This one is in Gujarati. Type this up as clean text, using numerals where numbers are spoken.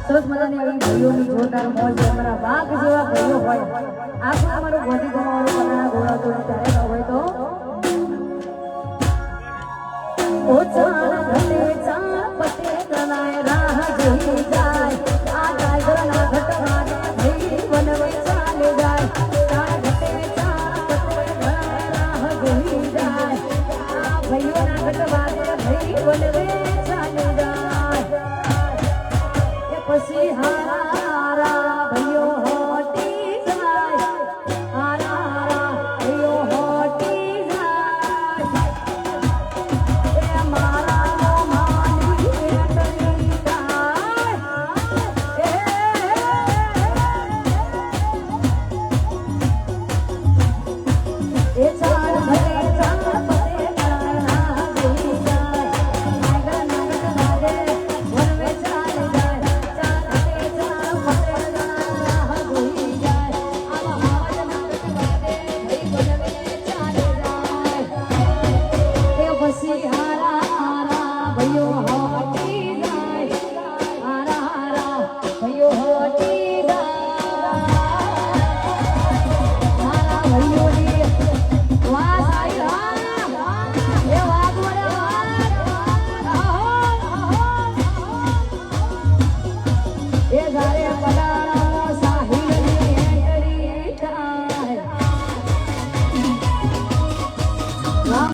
સરસ મજાની આવી ભાઈઓની જોરદાર મોજ અમારા વાઘ જેવા ભાઈઓ હોય આ પણ અમારું ગોધી ગમાવાનું બનાના ગોળાતો ત્યારે ન હોય તો ઓછા ઘટે ચા પતે તનાય રાહ જઈ જાય આ ટાઈગરના ઘટવાને ભાઈ વનવે ચાલે જાય ચા ઘટે ચા પતે તનાય રાહ જઈ જાય આ ભાઈઓના ઘટવાને ભાઈ વનવે ચાલે જાય પછી હારા